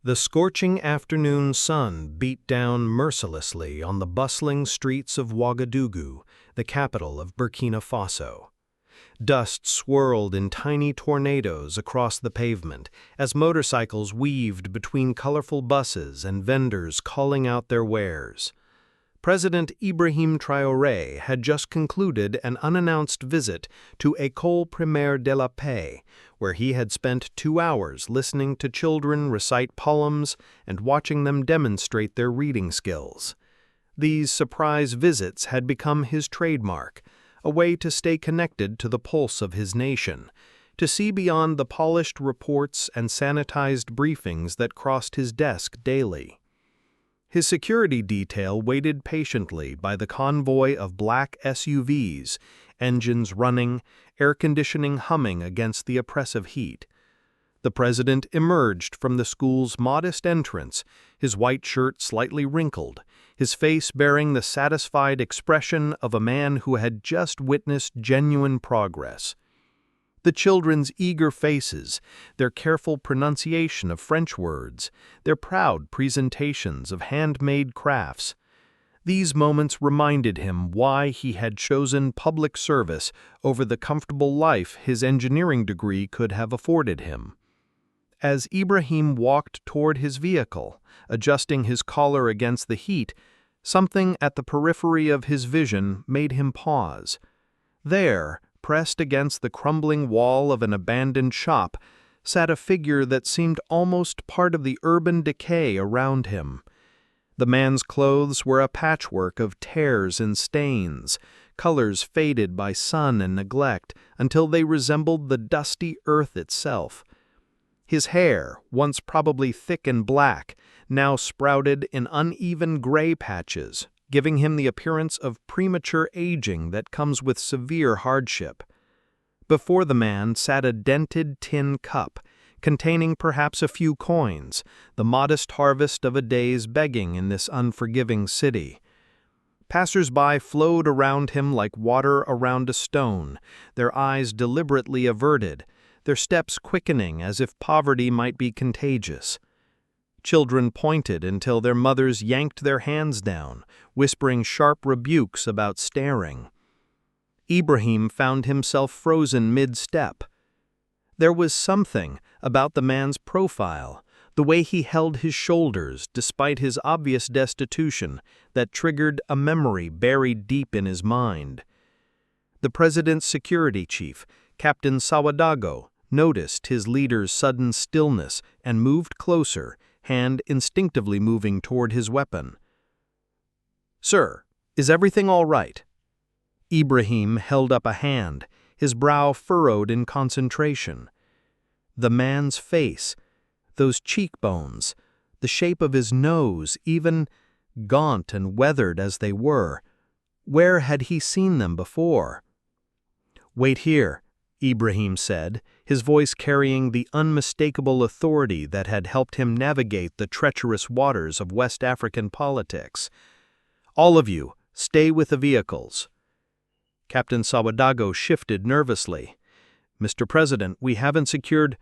The scorching afternoon sun beat down mercilessly on the bustling streets of Ouagadougou, the capital of Burkina Faso. Dust swirled in tiny tornadoes across the pavement as motorcycles weaved between colorful buses and vendors calling out their wares. President Ibrahim Traoré had just concluded an unannounced visit to École Primaire de la Paix, where he had spent 2 hours listening to children recite poems and watching them demonstrate their reading skills. These surprise visits had become his trademark, a way to stay connected to the pulse of his nation, to see beyond the polished reports and sanitized briefings that crossed his desk daily. His security detail waited patiently by the convoy of black SUVs, engines running, air conditioning humming against the oppressive heat. The president emerged from the school's modest entrance, his white shirt slightly wrinkled, his face bearing the satisfied expression of a man who had just witnessed genuine progress. The children's eager faces, their careful pronunciation of French words, their proud presentations of handmade crafts. These moments reminded him why he had chosen public service over the comfortable life his engineering degree could have afforded him. As Ibrahim walked toward his vehicle, adjusting his collar against the heat, something at the periphery of his vision made him pause. There, pressed against the crumbling wall of an abandoned shop, sat a figure that seemed almost part of the urban decay around him. The man's clothes were a patchwork of tears and stains, colors faded by sun and neglect until they resembled the dusty earth itself. His hair, once probably thick and black, now sprouted in uneven gray patches, giving him the appearance of premature aging that comes with severe hardship. Before the man sat a dented tin cup, containing perhaps a few coins, the modest harvest of a day's begging in this unforgiving city. Passers-by flowed around him like water around a stone, their eyes deliberately averted, their steps quickening as if poverty might be contagious. Children pointed until their mothers yanked their hands down, whispering sharp rebukes about staring. Ibrahim found himself frozen mid-step. There was something about the man's profile, the way he held his shoulders despite his obvious destitution, that triggered a memory buried deep in his mind. The president's security chief, Captain Sawadago, noticed his leader's sudden stillness and moved closer, hand instinctively moving toward his weapon. "Sir, is everything all right?" Ibrahim held up a hand, his brow furrowed in concentration. The man's face, those cheekbones, the shape of his nose, even gaunt and weathered as they were, where had he seen them before? "Wait here," Ibrahim said, his voice carrying the unmistakable authority that had helped him navigate the treacherous waters of West African politics. "All of you, stay with the vehicles." Captain Sawadago shifted nervously. "Mr. President, we haven't secured—"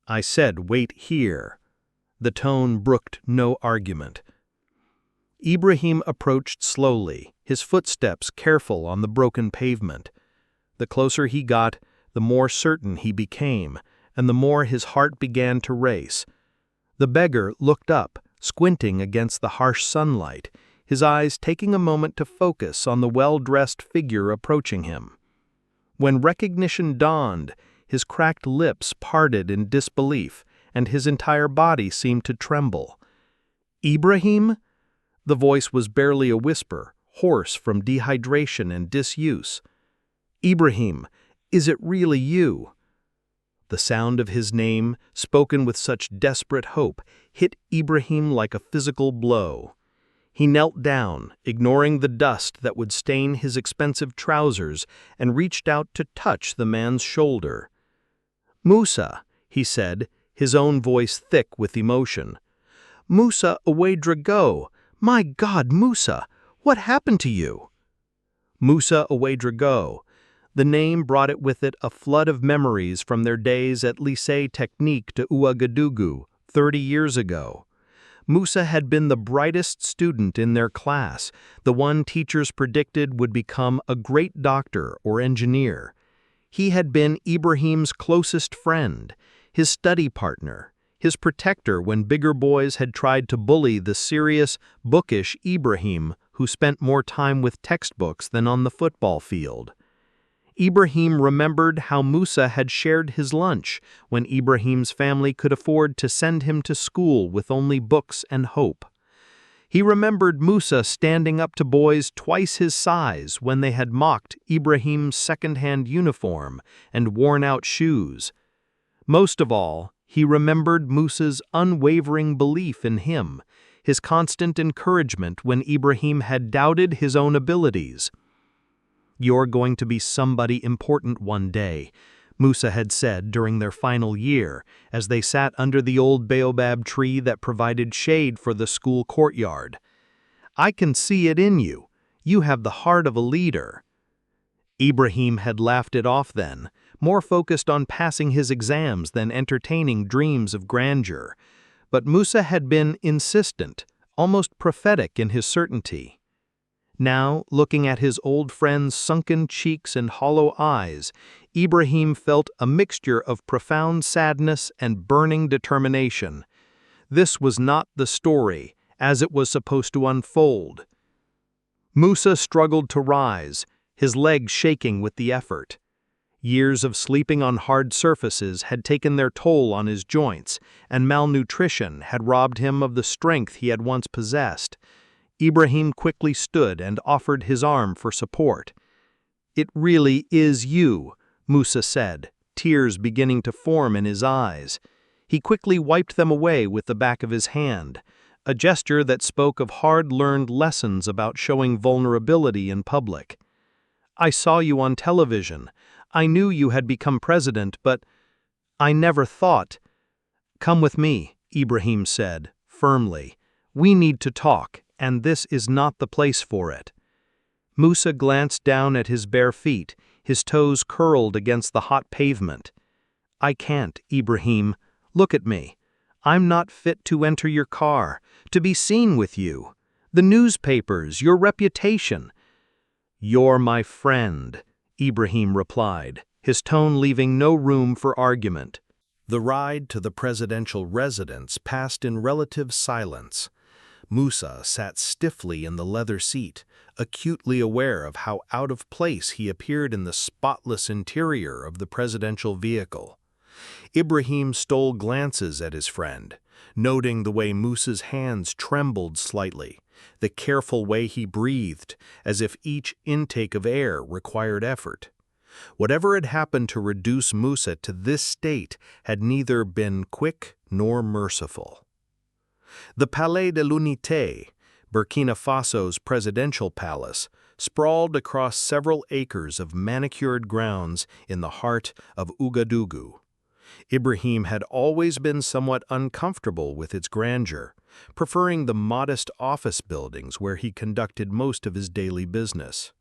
"I said wait here." The tone brooked no argument. Ibrahim approached slowly, his footsteps careful on the broken pavement. The closer he got, the more certain he became, and the more his heart began to race. The beggar looked up, squinting against the harsh sunlight, his eyes taking a moment to focus on the well-dressed figure approaching him. When recognition dawned, his cracked lips parted in disbelief, and his entire body seemed to tremble. "Ibrahim?" The voice was barely a whisper, hoarse from dehydration and disuse. "Ibrahim, is it really you?" The sound of his name, spoken with such desperate hope, hit Ibrahim like a physical blow. He knelt down, ignoring the dust that would stain his expensive trousers, and reached out to touch the man's shoulder. "Musa," he said, his own voice thick with emotion. "Musa Ouedraogo! My God, Musa! What happened to you?" Musa Ouedraogo. The name brought with it a flood of memories from their days at Lycée Technique de Ouagadougou, 30 years ago. Musa had been the brightest student in their class, the one teachers predicted would become a great doctor or engineer. He had been Ibrahim's closest friend, his study partner, his protector when bigger boys had tried to bully the serious, bookish Ibrahim who spent more time with textbooks than on the football field. Ibrahim remembered how Musa had shared his lunch when Ibrahim's family could afford to send him to school with only books and hope. He remembered Musa standing up to boys twice his size when they had mocked Ibrahim's second-hand uniform and worn-out shoes. Most of all, he remembered Musa's unwavering belief in him, his constant encouragement when Ibrahim had doubted his own abilities. "You're going to be somebody important one day," Musa had said during their final year as they sat under the old baobab tree that provided shade for the school courtyard. "I can see it in you. You have the heart of a leader." Ibrahim had laughed it off then, more focused on passing his exams than entertaining dreams of grandeur. But Musa had been insistent, almost prophetic in his certainty. Now, looking at his old friend's sunken cheeks and hollow eyes, Ibrahim felt a mixture of profound sadness and burning determination. This was not the story as it was supposed to unfold. Musa struggled to rise, his legs shaking with the effort. Years of sleeping on hard surfaces had taken their toll on his joints, and malnutrition had robbed him of the strength he had once possessed. Ibrahim quickly stood and offered his arm for support. "It really is you," Musa said, tears beginning to form in his eyes. He quickly wiped them away with the back of his hand, a gesture that spoke of hard-learned lessons about showing vulnerability in public. "I saw you on television. I knew you had become president, but I never thought—" "Come with me," Ibrahim said, firmly. "We need to talk, and this is not the place for it." Musa glanced down at his bare feet, his toes curled against the hot pavement. "I can't, Ibrahim. Look at me. I'm not fit to enter your car, to be seen with you. The newspapers, your reputation." "You're my friend," Ibrahim replied, his tone leaving no room for argument. The ride to the presidential residence passed in relative silence. Musa sat stiffly in the leather seat, acutely aware of how out of place he appeared in the spotless interior of the presidential vehicle. Ibrahim stole glances at his friend, noting the way Musa's hands trembled slightly, the careful way he breathed, as if each intake of air required effort. Whatever had happened to reduce Musa to this state had neither been quick nor merciful. The Palais de l'Unité, Burkina Faso's presidential palace, sprawled across several acres of manicured grounds in the heart of Ouagadougou. Ibrahim had always been somewhat uncomfortable with its grandeur, preferring the modest office buildings where he conducted most of his daily business.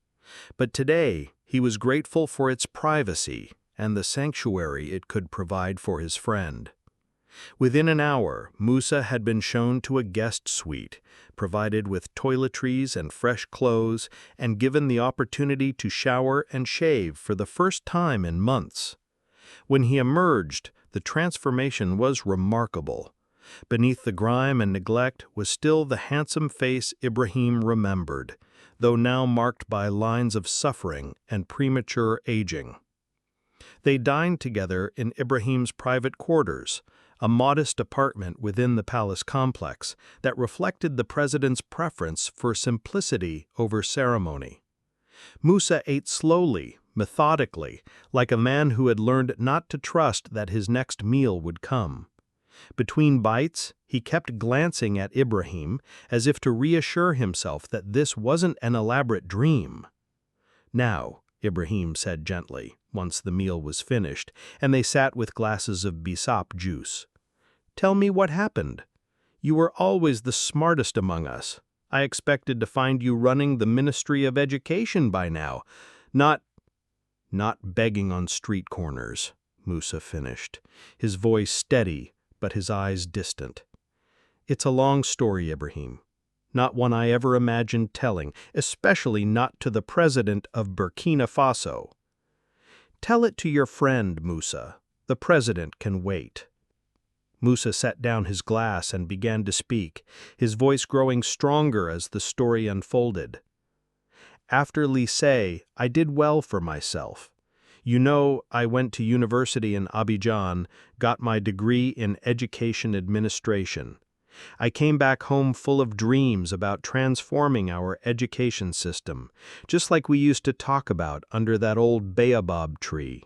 But today, he was grateful for its privacy and the sanctuary it could provide for his friend. Within an hour, Musa had been shown to a guest suite, provided with toiletries and fresh clothes, and given the opportunity to shower and shave for the first time in months. When he emerged, the transformation was remarkable. Beneath the grime and neglect was still the handsome face Ibrahim remembered, though now marked by lines of suffering and premature aging. They dined together in Ibrahim's private quarters, a modest apartment within the palace complex that reflected the president's preference for simplicity over ceremony. Musa ate slowly, methodically, like a man who had learned not to trust that his next meal would come. Between bites, he kept glancing at Ibrahim as if to reassure himself that this wasn't an elaborate dream. "Now," Ibrahim said gently, once the meal was finished, and they sat with glasses of bisap juice. "Tell me what happened. You were always the smartest among us. I expected to find you running the Ministry of Education by now, not begging on street corners," Musa finished, his voice steady, but his eyes distant. It's a long story, Ibrahim. Not one I ever imagined telling, especially not to the president of Burkina Faso. Tell it to your friend, Musa. The president can wait. Musa set down his glass and began to speak, his voice growing stronger as the story unfolded. After lycée, I did well for myself. You know, I went to university in Abidjan, got my degree in education administration. I came back home full of dreams about transforming our education system, just like we used to talk about under that old baobab tree.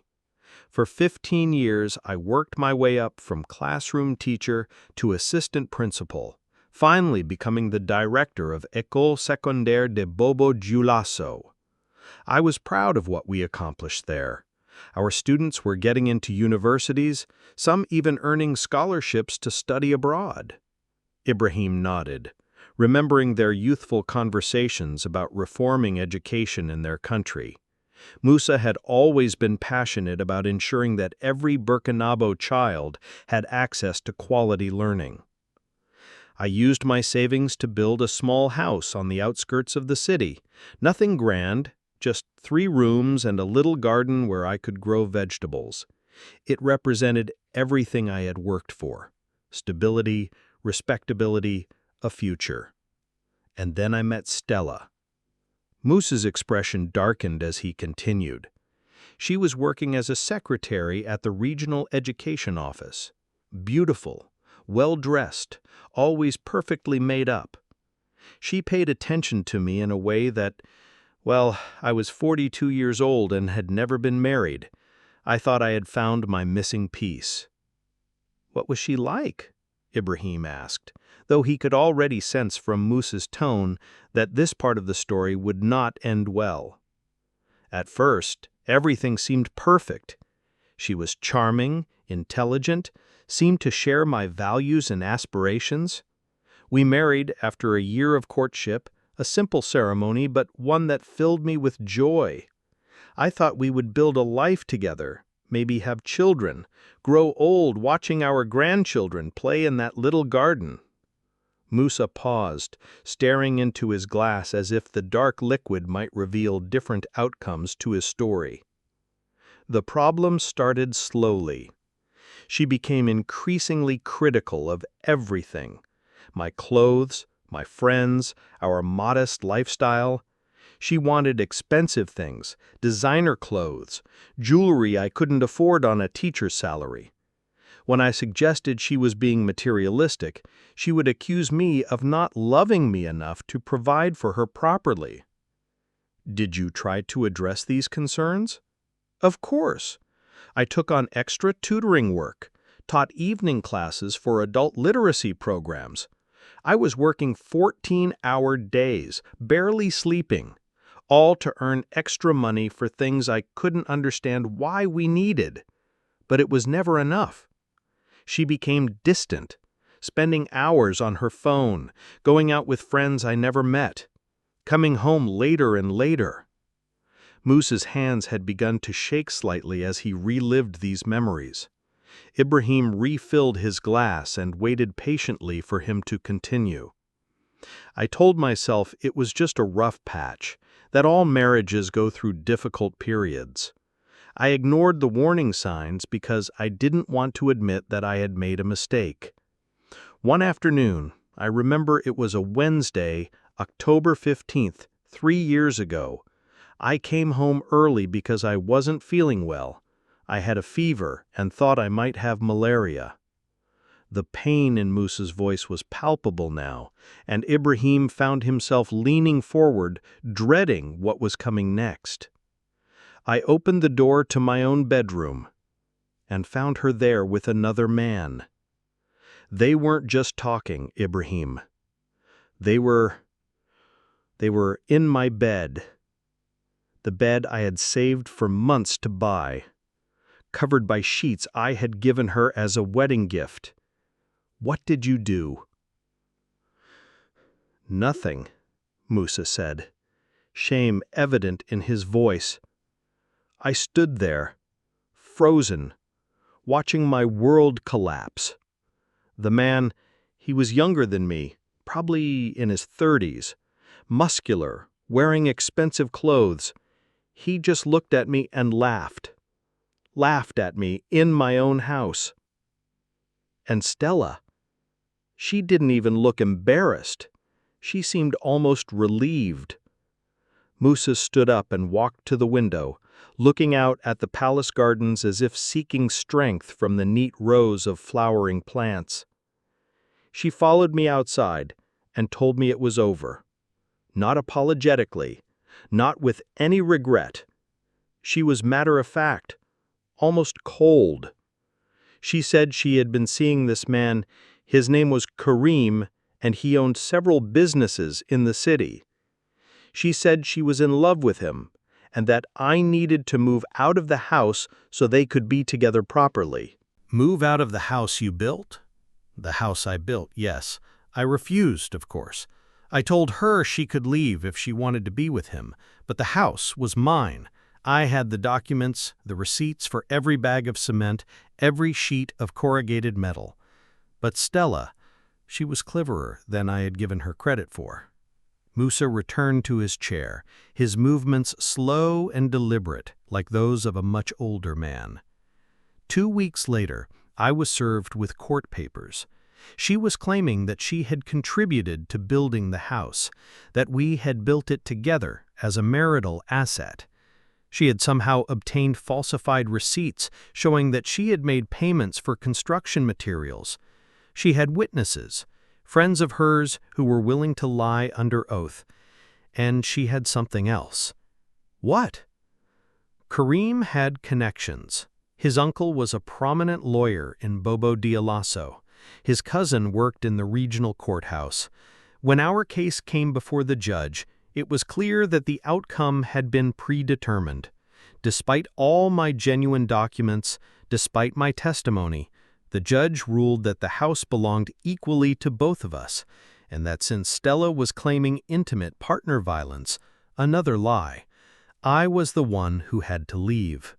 For 15 years, I worked my way up from classroom teacher to assistant principal, finally becoming the director of École Secondaire de Bobo Dioulasso. I was proud of what we accomplished there. Our students were getting into universities, some even earning scholarships to study abroad. Ibrahim nodded, remembering their youthful conversations about reforming education in their country. Musa had always been passionate about ensuring that every Burkinabé child had access to quality learning. I used my savings to build a small house on the outskirts of the city. Nothing grand, just 3 rooms and a little garden where I could grow vegetables. It represented everything I had worked for: stability, respectability, a future. And then I met Stella. Musa's expression darkened as he continued. She was working as a secretary at the regional education office. Beautiful, well-dressed, always perfectly made up. She paid attention to me in a way that, well, I was 42 years old and had never been married. I thought I had found my missing piece. What was she like? Ibrahim asked, though he could already sense from Musa's tone that this part of the story would not end well. At first, everything seemed perfect. She was charming, intelligent, seemed to share my values and aspirations. We married after a year of courtship, a simple ceremony, but one that filled me with joy. I thought we would build a life together, maybe have children, grow old watching our grandchildren play in that little garden. Musa paused, staring into his glass as if the dark liquid might reveal different outcomes to his story. The problem started slowly. She became increasingly critical of everything: my clothes, my friends, our modest lifestyle. She wanted expensive things, designer clothes, jewelry I couldn't afford on a teacher's salary. When I suggested she was being materialistic, she would accuse me of not loving me enough to provide for her properly. Did you try to address these concerns? Of course. I took on extra tutoring work, taught evening classes for adult literacy programs. I was working 14-hour days, barely sleeping, all to earn extra money for things I couldn't understand why we needed. But it was never enough. She became distant, spending hours on her phone, going out with friends I never met, coming home later and later. Musa's hands had begun to shake slightly as he relived these memories. Ibrahim refilled his glass and waited patiently for him to continue. I told myself it was just a rough patch, that all marriages go through difficult periods. I ignored the warning signs because I didn't want to admit that I had made a mistake. One afternoon, I remember it was a Wednesday, October 15th, 3 years ago. I came home early because I wasn't feeling well. I had a fever and thought I might have malaria. The pain in Musa's voice was palpable now, and Ibrahim found himself leaning forward, dreading what was coming next. I opened the door to my own bedroom and found her there with another man. They weren't just talking, Ibrahim. They were in my bed. The bed I had saved for months to buy, covered by sheets I had given her as a wedding gift. What did you do? Nothing, Musa said, shame evident in his voice. I stood there, frozen, watching my world collapse. The man, he was younger than me, probably in his 30s, muscular, wearing expensive clothes. He just looked at me and laughed. Laughed at me in my own house. And Stella, she didn't even look embarrassed. She seemed almost relieved. Musa stood up and walked to the window, looking out at the palace gardens as if seeking strength from the neat rows of flowering plants. She followed me outside and told me it was over. Not apologetically, not with any regret. She was matter-of-fact, almost cold. She said she had been seeing this man. His name was Karim, and he owned several businesses in the city. She said she was in love with him, and that I needed to move out of the house so they could be together properly. Move out of the house you built? The house I built, yes. I refused, of course. I told her she could leave if she wanted to be with him, but the house was mine. I had the documents, the receipts for every bag of cement, every sheet of corrugated metal. But Stella, she was cleverer than I had given her credit for. Musa returned to his chair, his movements slow and deliberate, like those of a much older man. 2 weeks later, I was served with court papers. She was claiming that she had contributed to building the house, that we had built it together as a marital asset. She had somehow obtained falsified receipts showing that she had made payments for construction materials. She had witnesses, friends of hers who were willing to lie under oath. And she had something else. What? Karim had connections. His uncle was a prominent lawyer in Bobo Dioulasso. His cousin worked in the regional courthouse. When our case came before the judge, it was clear that the outcome had been predetermined. Despite all my genuine documents, despite my testimony, the judge ruled that the house belonged equally to both of us, and that since Stella was claiming intimate partner violence, another lie, I was the one who had to leave.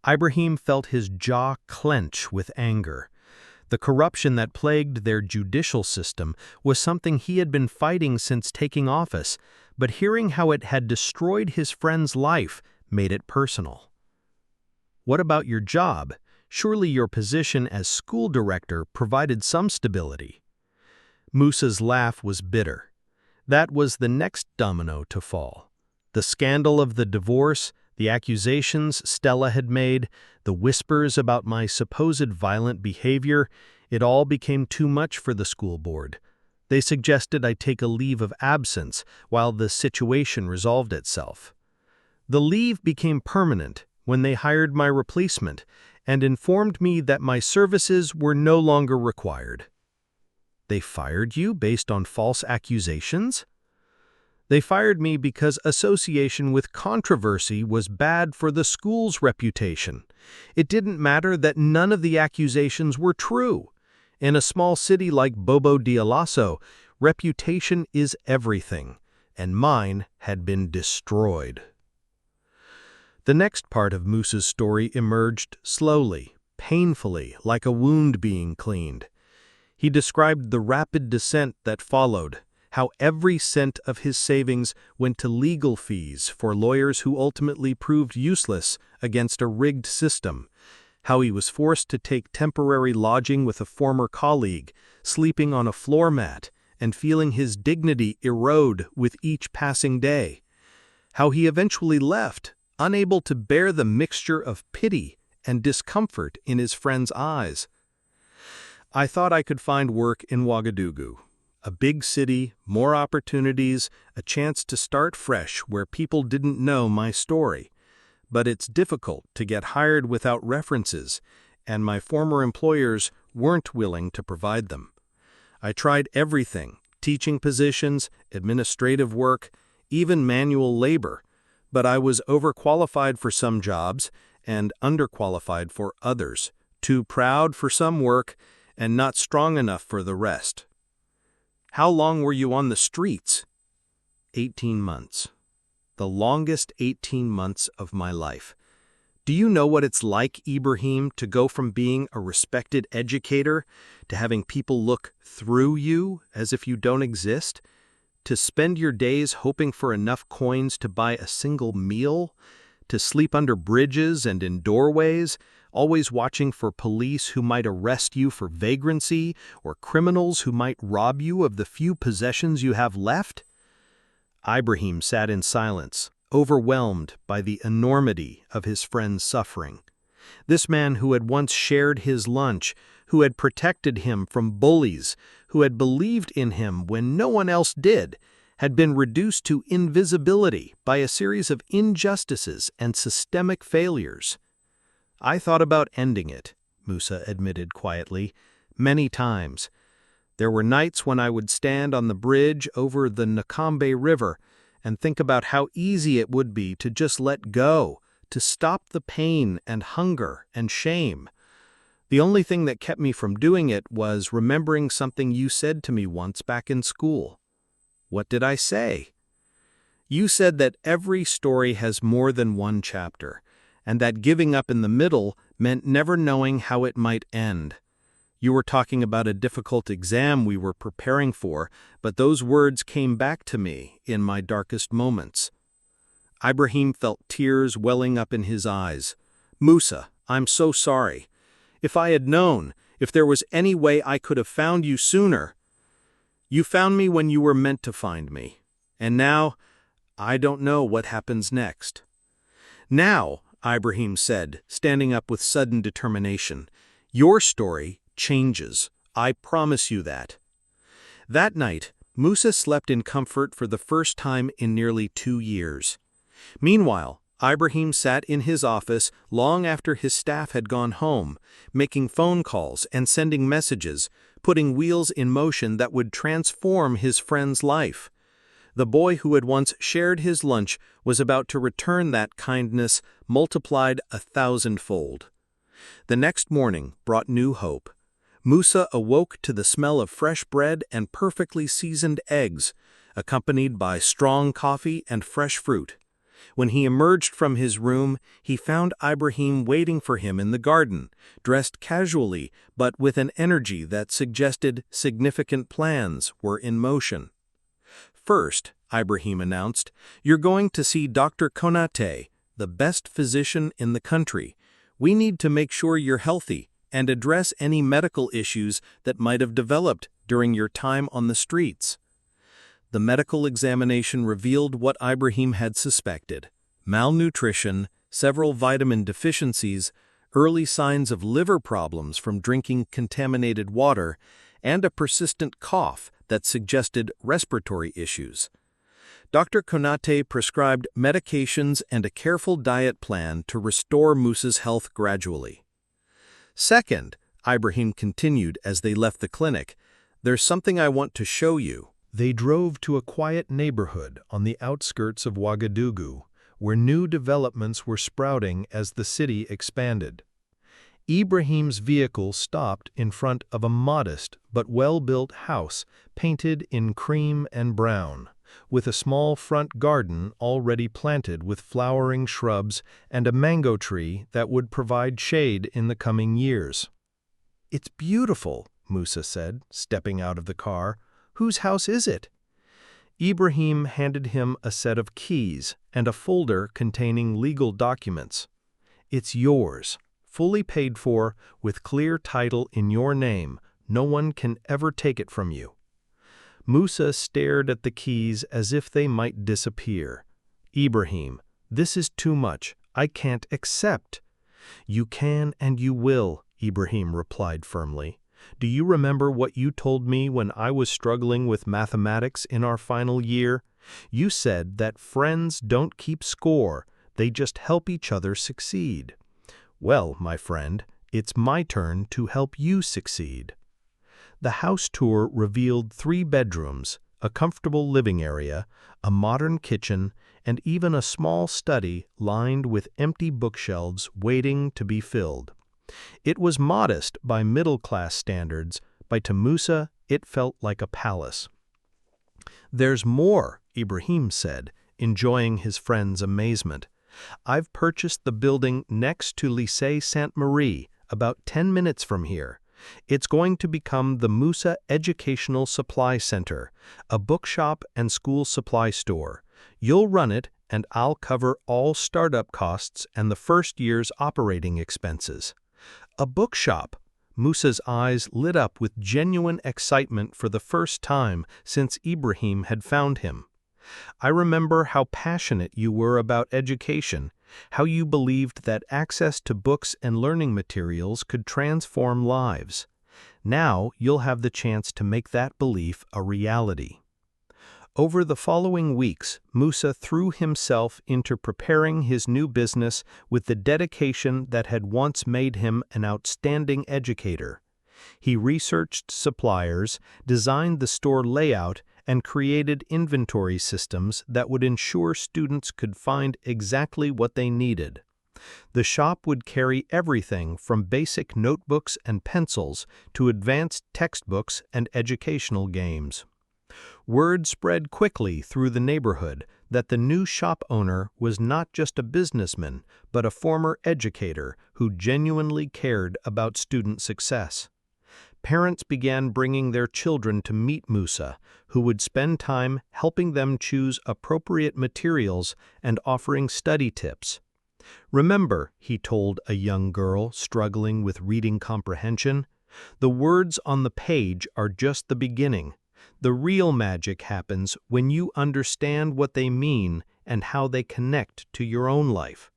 Ibrahim felt his jaw clench with anger. The corruption that plagued their judicial system was something he had been fighting since taking office, but hearing how it had destroyed his friend's life made it personal. What about your job? Surely your position as school director provided some stability. Musa's laugh was bitter. That was the next domino to fall. The scandal of the divorce, the accusations Stella had made, the whispers about my supposed violent behavior, it all became too much for the school board. They suggested I take a leave of absence while the situation resolved itself. The leave became permanent when they hired my replacement and informed me that my services were no longer required. They fired you based on false accusations? They fired me because association with controversy was bad for the school's reputation. It didn't matter that none of the accusations were true. In a small city like Bobo Dioulasso, reputation is everything, and mine had been destroyed. The next part of Musa's story emerged slowly, painfully, like a wound being cleaned. He described the rapid descent that followed, how every cent of his savings went to legal fees for lawyers who ultimately proved useless against a rigged system, how he was forced to take temporary lodging with a former colleague, sleeping on a floor mat and feeling his dignity erode with each passing day, how he eventually left, unable to bear the mixture of pity and discomfort in his friend's eyes. I thought I could find work in Ouagadougou. A big city, more opportunities, a chance to start fresh where people didn't know my story. But it's difficult to get hired without references, and my former employers weren't willing to provide them. I tried everything, teaching positions, administrative work, even manual labor, but I was overqualified for some jobs and underqualified for others, too proud for some work and not strong enough for the rest. How long were you on the streets? 18 months. The longest 18 months of my life. Do you know what it's like, Ibrahim, to go from being a respected educator to having people look through you as if you don't exist? To spend your days hoping for enough coins to buy a single meal? To sleep under bridges and in doorways, always watching for police who might arrest you for vagrancy or criminals who might rob you of the few possessions you have left? Ibrahim sat in silence, overwhelmed by the enormity of his friend's suffering. This man who had once shared his lunch, who had protected him from bullies, who had believed in him when no one else did, had been reduced to invisibility by a series of injustices and systemic failures. "I thought about ending it," Musa admitted quietly, "many times. There were nights when I would stand on the bridge over the Nakambe River and think about how easy it would be to just let go, to stop the pain and hunger and shame. The only thing that kept me from doing it was remembering something you said to me once back in school." "What did I say?" "You said that every story has more than one chapter, and that giving up in the middle meant never knowing how it might end. You were talking about a difficult exam we were preparing for, but those words came back to me in my darkest moments." Ibrahim felt tears welling up in his eyes. "Musa, I'm so sorry. If I had known, if there was any way I could have found you sooner. You found me when you were meant to find me. And now, I don't know what happens next." "Now," Ibrahim said, standing up with sudden determination, "your story changes. I promise you that." That night, Musa slept in comfort for the first time in nearly 2 years. Meanwhile, Ibrahim sat in his office long after his staff had gone home, making phone calls and sending messages, putting wheels in motion that would transform his friend's life. The boy who had once shared his lunch was about to return that kindness multiplied 1,000-fold. The next morning brought new hope. Musa awoke to the smell of fresh bread and perfectly seasoned eggs, accompanied by strong coffee and fresh fruit. When he emerged from his room, he found Ibrahim waiting for him in the garden, dressed casually but with an energy that suggested significant plans were in motion. "First," Ibrahim announced, "you're going to see Dr. Konate, the best physician in the country. We need to make sure you're healthy and address any medical issues that might have developed during your time on the streets." The medical examination revealed what Ibrahim had suspected: malnutrition, several vitamin deficiencies, early signs of liver problems from drinking contaminated water, and a persistent cough that suggested respiratory issues. Dr. Konate prescribed medications and a careful diet plan to restore Musa's health gradually. "Second," Ibrahim continued as they left the clinic, "there's something I want to show you." They drove to a quiet neighborhood on the outskirts of Ouagadougou, where new developments were sprouting as the city expanded. Ibrahim's vehicle stopped in front of a modest but well-built house painted in cream and brown, with a small front garden already planted with flowering shrubs and a mango tree that would provide shade in the coming years. "It's beautiful," Musa said, stepping out of the car. "Whose house is it?" Ibrahim handed him a set of keys and a folder containing legal documents. "It's yours, fully paid for, with clear title in your name. No one can ever take it from you." Musa stared at the keys as if they might disappear. "Ibrahim, this is too much. I can't accept." "You can and you will," Ibrahim replied firmly. "Do you remember what you told me when I was struggling with mathematics in our final year? You said that friends don't keep score, they just help each other succeed. Well, my friend, it's my turn to help you succeed." The house tour revealed 3 bedrooms, a comfortable living area, a modern kitchen, and even a small study lined with empty bookshelves waiting to be filled. It was modest by middle-class standards, but to Musa it felt like a palace. "There's more," Ibrahim said, enjoying his friend's amazement. I've purchased the building next to Lycée Sainte-Marie, about 10 minutes from here. It's going to become the Musa Educational Supply Center, a bookshop and school supply store. You'll run it, and I'll cover all startup costs and the first year's operating expenses." A bookshop! Musa's eyes lit up with genuine excitement for the first time since Ibrahim had found him. "I remember how passionate you were about education, how you believed that access to books and learning materials could transform lives. Now you'll have the chance to make that belief a reality." Over the following weeks, Musa threw himself into preparing his new business with the dedication that had once made him an outstanding educator. He researched suppliers, designed the store layout, and created inventory systems that would ensure students could find exactly what they needed. The shop would carry everything from basic notebooks and pencils to advanced textbooks and educational games. Word spread quickly through the neighborhood that the new shop owner was not just a businessman, but a former educator who genuinely cared about student success. Parents began bringing their children to meet Musa, who would spend time helping them choose appropriate materials and offering study tips. "Remember," he told a young girl struggling with reading comprehension, "the words on the page are just the beginning. The real magic happens when you understand what they mean and how they connect to your own life."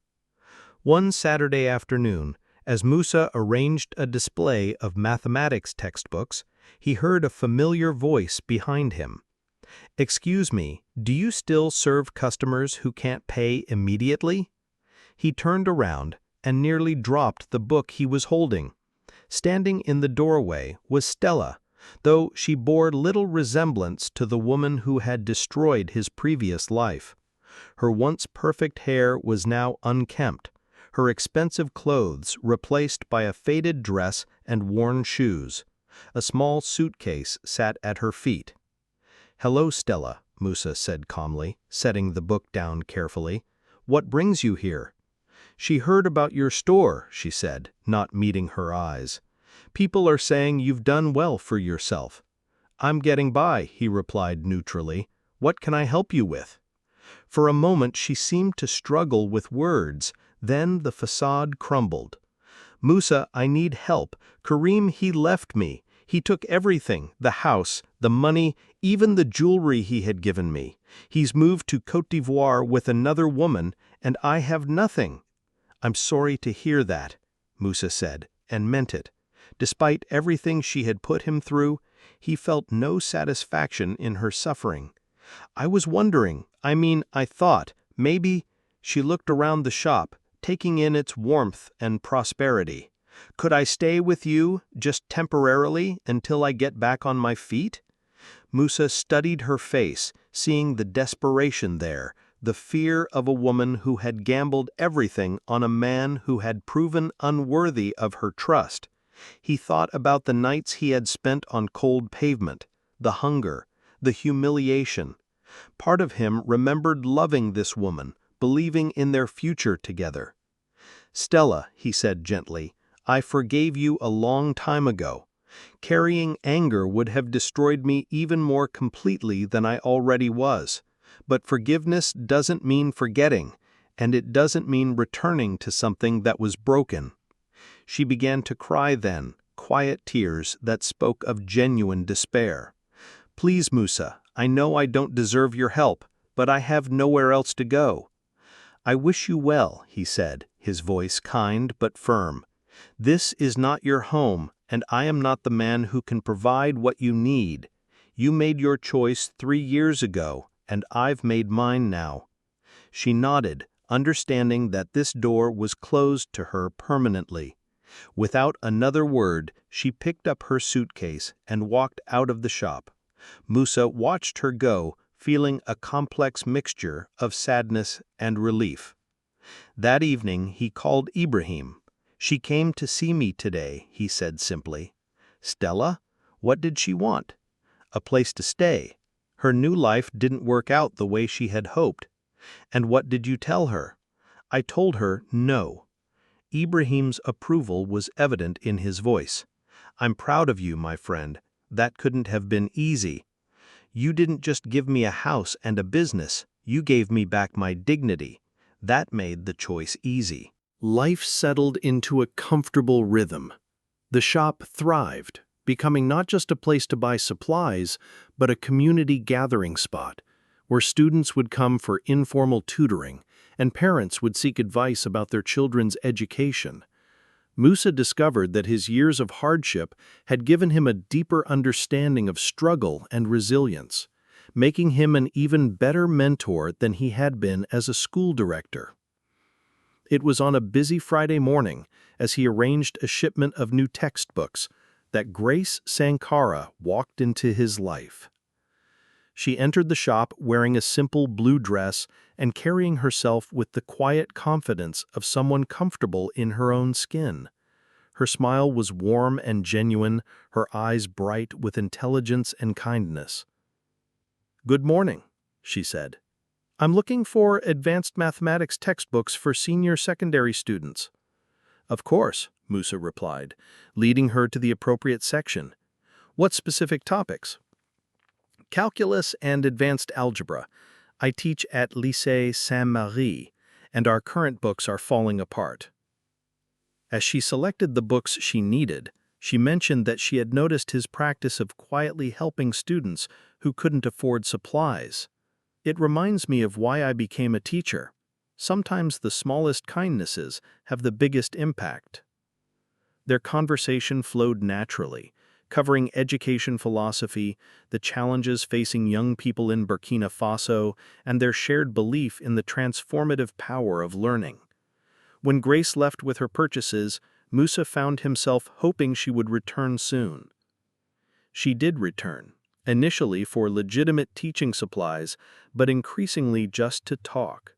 One Saturday afternoon, as Musa arranged a display of mathematics textbooks, he heard a familiar voice behind him. "Excuse me, do you still serve customers who can't pay immediately?" He turned around and nearly dropped the book he was holding. Standing in the doorway was Stella, though she bore little resemblance to the woman who had destroyed his previous life. Her once perfect hair was now unkempt, her expensive clothes replaced by a faded dress and worn shoes. A small suitcase sat at her feet. "Hello, Stella," Musa said calmly, setting the book down carefully. "What brings you here?" "She heard about your store," she said, not meeting her eyes. "People are saying you've done well for yourself." "I'm getting by," he replied neutrally. "What can I help you with?" For a moment she seemed to struggle with words, then the facade crumbled. "Musa, I need help. Karim, he left me. He took everything, the house, the money, even the jewelry he had given me. He's moved to Côte d'Ivoire with another woman, and I have nothing." "I'm sorry to hear that," Musa said, and meant it. Despite everything she had put him through, he felt no satisfaction in her suffering. "I was wondering, I thought, maybe—" She looked around the shop, taking in its warmth and prosperity. "Could I stay with you, just temporarily, until I get back on my feet?" Musa studied her face, seeing the desperation there, the fear of a woman who had gambled everything on a man who had proven unworthy of her trust. He thought about the nights he had spent on cold pavement, the hunger, the humiliation. Part of him remembered loving this woman, believing in their future together. "Stella," he said gently, "I forgave you a long time ago. Carrying anger would have destroyed me even more completely than I already was. But forgiveness doesn't mean forgetting, and it doesn't mean returning to something that was broken." She began to cry then, quiet tears that spoke of genuine despair. "Please, Musa, I know I don't deserve your help, but I have nowhere else to go." "I wish you well," he said, his voice kind but firm. "This is not your home, and I am not the man who can provide what you need. You made your choice 3 years ago, and I've made mine now." She nodded, understanding that this door was closed to her permanently. Without another word, she picked up her suitcase and walked out of the shop. Musa watched her go, feeling a complex mixture of sadness and relief. That evening he called Ibrahim. "She came to see me today," he said simply. "Stella? What did she want?" "A place to stay. Her new life didn't work out the way she had hoped." "And what did you tell her?" I told her no. Ibrahim's approval was evident in his voice. I'm proud of you, my friend. That couldn't have been easy. You didn't just give me a house and a business, you gave me back my dignity. That made the choice easy. Life settled into a comfortable rhythm. The shop thrived, becoming not just a place to buy supplies, but a community gathering spot, where students would come for informal tutoring and parents would seek advice about their children's education. Musa discovered that his years of hardship had given him a deeper understanding of struggle and resilience, making him an even better mentor than he had been as a school director. It was on a busy Friday morning, as he arranged a shipment of new textbooks, that Grace Sankara walked into his life. She entered the shop wearing a simple blue dress and carrying herself with the quiet confidence of someone comfortable in her own skin. Her smile was warm and genuine, her eyes bright with intelligence and kindness. "Good morning," she said. "I'm looking for advanced mathematics textbooks for senior secondary students." "Of course," Musa replied, leading her to the appropriate section. "What specific topics?" "Calculus and advanced algebra. I teach at Lycée Saint-Marie, and our current books are falling apart." As she selected the books she needed, she mentioned that she had noticed his practice of quietly helping students who couldn't afford supplies. "It reminds me of why I became a teacher. Sometimes the smallest kindnesses have the biggest impact." Their conversation flowed naturally, covering education philosophy, the challenges facing young people in Burkina Faso, and their shared belief in the transformative power of learning. When Grace left with her purchases, Musa found himself hoping she would return soon. She did return, initially for legitimate teaching supplies, but increasingly just to talk.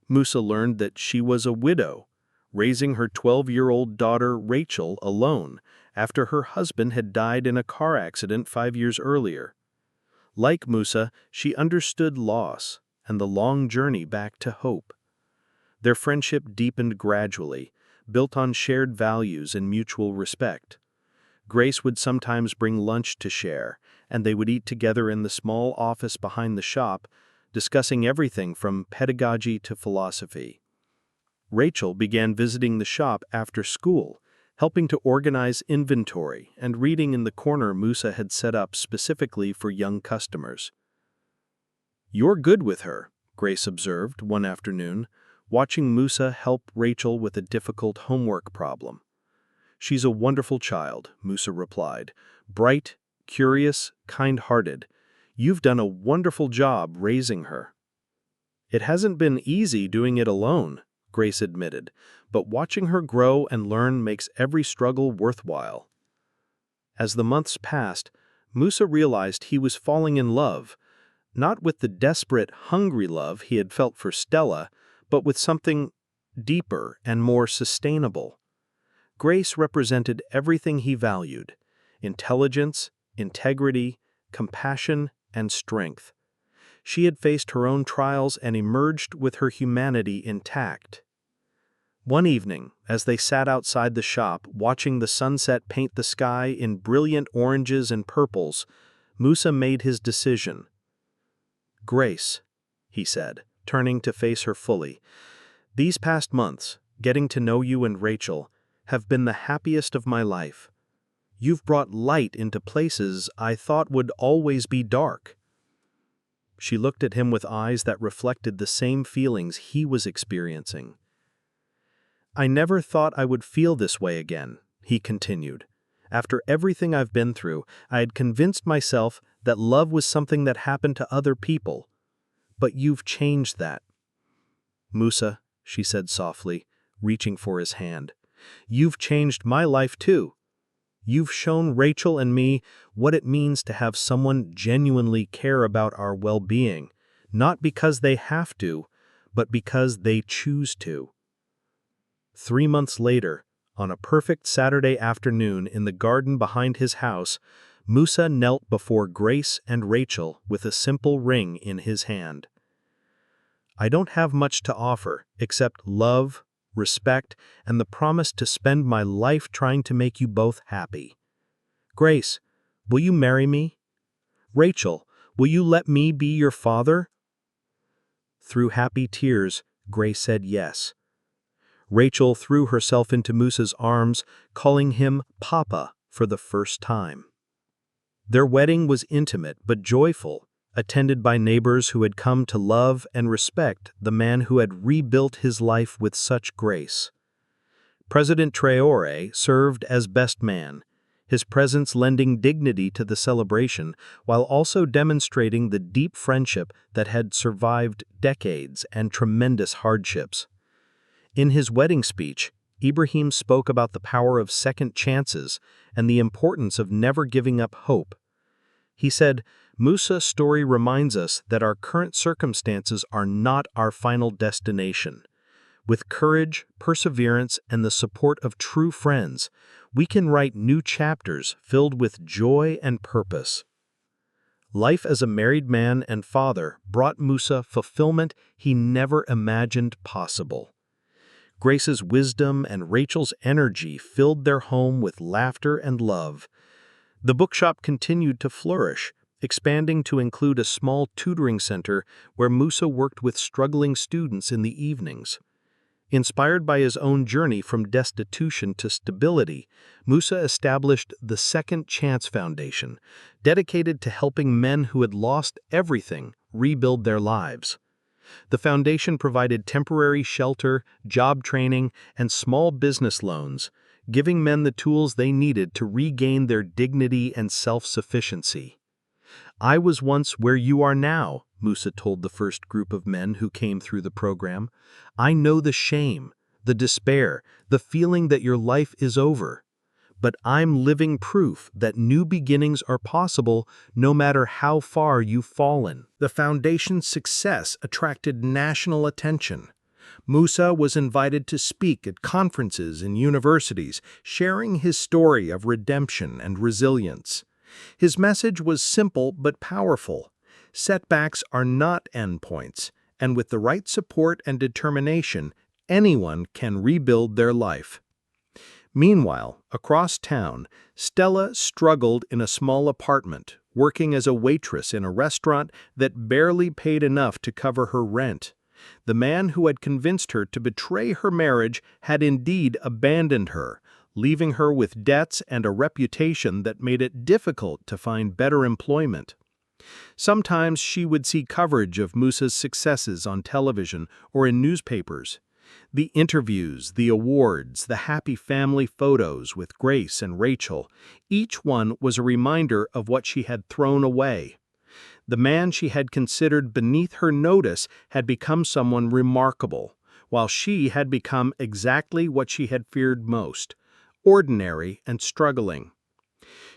Musa learned that she was a widow, raising her 12-year-old daughter Rachel alone after her husband had died in a car accident 5 years earlier. Like Musa, she understood loss and the long journey back to hope. Their friendship deepened gradually, built on shared values and mutual respect. Grace would sometimes bring lunch to share, and they would eat together in the small office behind the shop, discussing everything from pedagogy to philosophy. Rachel began visiting the shop after school, helping to organize inventory and reading in the corner Musa had set up specifically for young customers. "You're good with her," Grace observed one afternoon, watching Musa help Rachel with a difficult homework problem. "She's a wonderful child," Musa replied. "Bright, curious, kind-hearted. You've done a wonderful job raising her." "It hasn't been easy doing it alone," Grace admitted, "but watching her grow and learn makes every struggle worthwhile." As the months passed, Musa realized he was falling in love, not with the desperate, hungry love he had felt for Stella, but with something deeper and more sustainable. Grace represented everything he valued: intelligence, integrity, compassion, and strength. She had faced her own trials and emerged with her humanity intact. One evening, as they sat outside the shop watching the sunset paint the sky in brilliant oranges and purples, Musa made his decision. "Grace," he said, turning to face her fully, "these past months, getting to know you and Rachel, have been the happiest of my life. You've brought light into places I thought would always be dark." She looked at him with eyes that reflected the same feelings he was experiencing. "I never thought I would feel this way again," he continued. "After everything I've been through, I had convinced myself that love was something that happened to other people. But you've changed that." "Musa," she said softly, reaching for his hand, "you've changed my life too. You've shown Rachel and me what it means to have someone genuinely care about our well-being, not because they have to, but because they choose to." 3 months later, on a perfect Saturday afternoon in the garden behind his house, Musa knelt before Grace and Rachel with a simple ring in his hand. I don't have much to offer except love, respect, and the promise to spend my life trying to make you both happy. Grace, will you marry me? Rachel, will you let me be your father?" Through happy tears, Grace said yes. Rachel threw herself into Musa's arms, calling him Papa for the first time. Their wedding was intimate but joyful, attended by neighbors who had come to love and respect the man who had rebuilt his life with such grace. President Traoré served as best man, his presence lending dignity to the celebration while also demonstrating the deep friendship that had survived decades and tremendous hardships. In his wedding speech, Ibrahim spoke about the power of second chances and the importance of never giving up hope. He said, "Musa's story reminds us that our current circumstances are not our final destination. With courage, perseverance, and the support of true friends, we can write new chapters filled with joy and purpose." Life as a married man and father brought Musa fulfillment he never imagined possible. Grace's wisdom and Rachel's energy filled their home with laughter and love. The bookshop continued to flourish, expanding to include a small tutoring center where Musa worked with struggling students in the evenings. Inspired by his own journey from destitution to stability, Musa established the Second Chance Foundation, dedicated to helping men who had lost everything rebuild their lives. The foundation provided temporary shelter, job training, and small business loans, giving men the tools they needed to regain their dignity and self-sufficiency. "I was once where you are now," Musa told the first group of men who came through the program. "I know the shame, the despair, the feeling that your life is over. But I'm living proof that new beginnings are possible no matter how far you've fallen." The foundation's success attracted national attention. Musa was invited to speak at conferences and universities, sharing his story of redemption and resilience. His message was simple but powerful. Setbacks are not endpoints, and with the right support and determination, anyone can rebuild their life. Meanwhile, across town, Stella struggled in a small apartment, working as a waitress in a restaurant that barely paid enough to cover her rent. The man who had convinced her to betray her marriage had indeed abandoned her, leaving her with debts and a reputation that made it difficult to find better employment. Sometimes she would see coverage of Musa's successes on television or in newspapers. The interviews, the awards, the happy family photos with Grace and Rachel, each one was a reminder of what she had thrown away. The man she had considered beneath her notice had become someone remarkable, while she had become exactly what she had feared most: ordinary and struggling.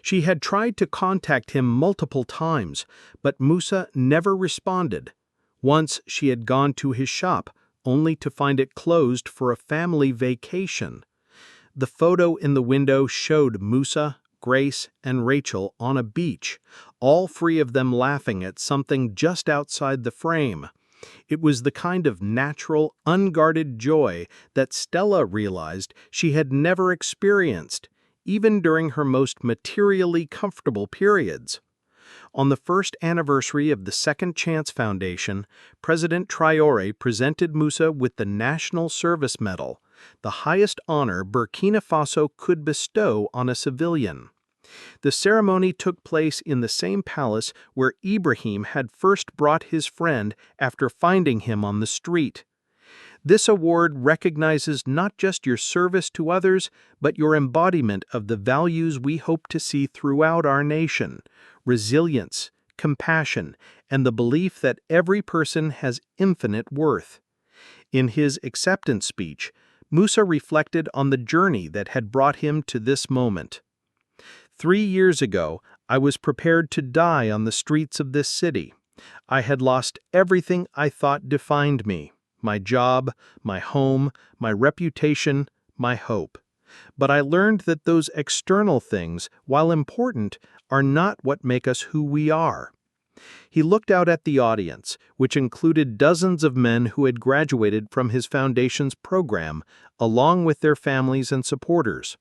She had tried to contact him multiple times, but Musa never responded. Once she had gone to his shop, only to find it closed for a family vacation. The photo in the window showed Musa, Grace, and Rachel on a beach, all three of them laughing at something just outside the frame. It was the kind of natural, unguarded joy that Stella realized she had never experienced, even during her most materially comfortable periods. On the first anniversary of the Second Chance Foundation, President Traoré presented Musa with the National Service Medal, the highest honor Burkina Faso could bestow on a civilian. The ceremony took place in the same palace where Ibrahim had first brought his friend after finding him on the street. This award recognizes not just your service to others, but your embodiment of the values we hope to see throughout our nation: resilience, compassion, and the belief that every person has infinite worth. In his acceptance speech, Musa reflected on the journey that had brought him to this moment. 3 years ago, I was prepared to die on the streets of this city. I had lost everything I thought defined me: my job, my home, my reputation, my hope. But I learned that those external things, while important, are not what make us who we are. He looked out at the audience, which included dozens of men who had graduated from his foundation's program, along with their families and supporters.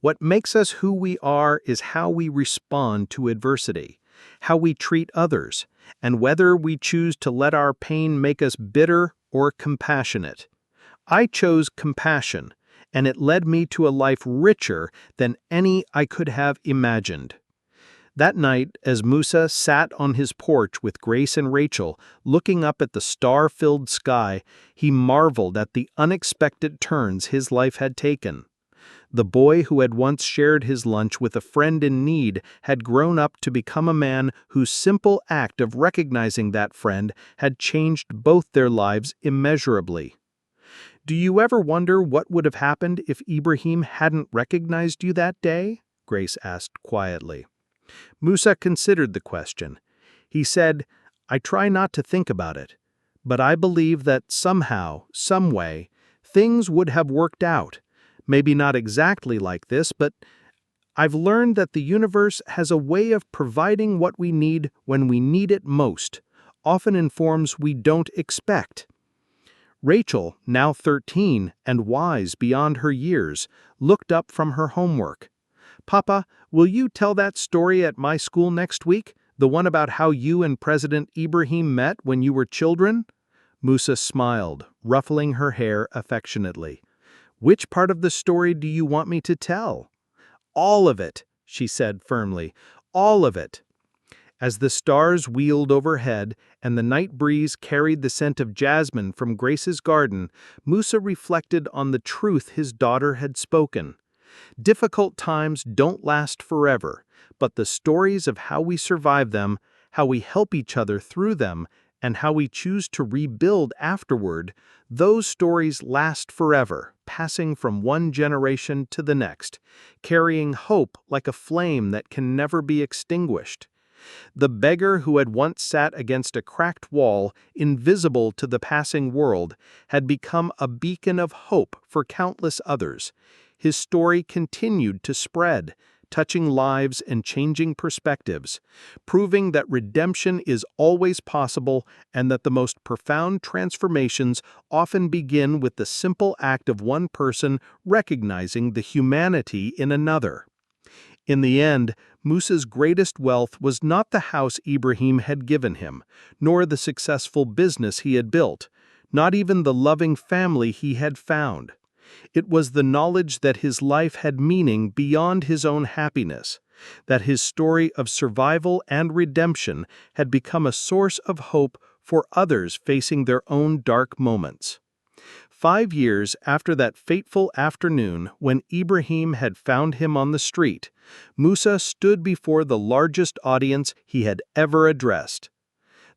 What makes us who we are is how we respond to adversity, how we treat others, and whether we choose to let our pain make us bitter or compassionate. I chose compassion, and it led me to a life richer than any I could have imagined. That night, as Musa sat on his porch with Grace and Rachel, looking up at the star-filled sky, he marveled at the unexpected turns his life had taken. The boy who had once shared his lunch with a friend in need had grown up to become a man whose simple act of recognizing that friend had changed both their lives immeasurably. "Do you ever wonder what would have happened if Ibrahim hadn't recognized you that day?" Grace asked quietly. Musa considered the question. He said, "I try not to think about it, but I believe that somehow, some way, things would have worked out. Maybe not exactly like this, but I've learned that the universe has a way of providing what we need when we need it most, often in forms we don't expect." Rachel, now 13 and wise beyond her years, looked up from her homework. "Papa, will you tell that story at my school next week? The one about how you and President Ibrahim met when you were children?" Musa smiled, ruffling her hair affectionately. "Which part of the story do you want me to tell?" "All of it," she said firmly. "All of it." As the stars wheeled overhead and the night breeze carried the scent of jasmine from Grace's garden, Musa reflected on the truth his daughter had spoken. Difficult times don't last forever, but the stories of how we survive them, how we help each other through them, and how we choose to rebuild afterward, those stories last forever, passing from one generation to the next, carrying hope like a flame that can never be extinguished. The beggar who had once sat against a cracked wall, invisible to the passing world, had become a beacon of hope for countless others. His story continued to spread, touching lives and changing perspectives, proving that redemption is always possible and that the most profound transformations often begin with the simple act of one person recognizing the humanity in another. In the end, Musa's greatest wealth was not the house Ibrahim had given him, nor the successful business he had built, not even the loving family he had found. It was the knowledge that his life had meaning beyond his own happiness, that his story of survival and redemption had become a source of hope for others facing their own dark moments. 5 years after that fateful afternoon when Ibrahim had found him on the street, Musa stood before the largest audience he had ever addressed.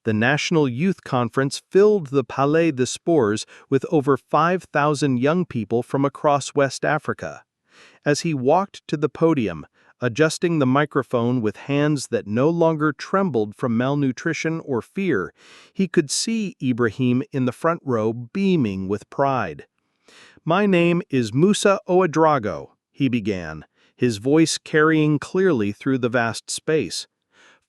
The National Youth Conference filled the Palais des Sports with over 5,000 young people from across West Africa. As he walked to the podium, adjusting the microphone with hands that no longer trembled from malnutrition or fear, he could see Ibrahim in the front row beaming with pride. "My name is Musa Ouedraogo," he began, his voice carrying clearly through the vast space.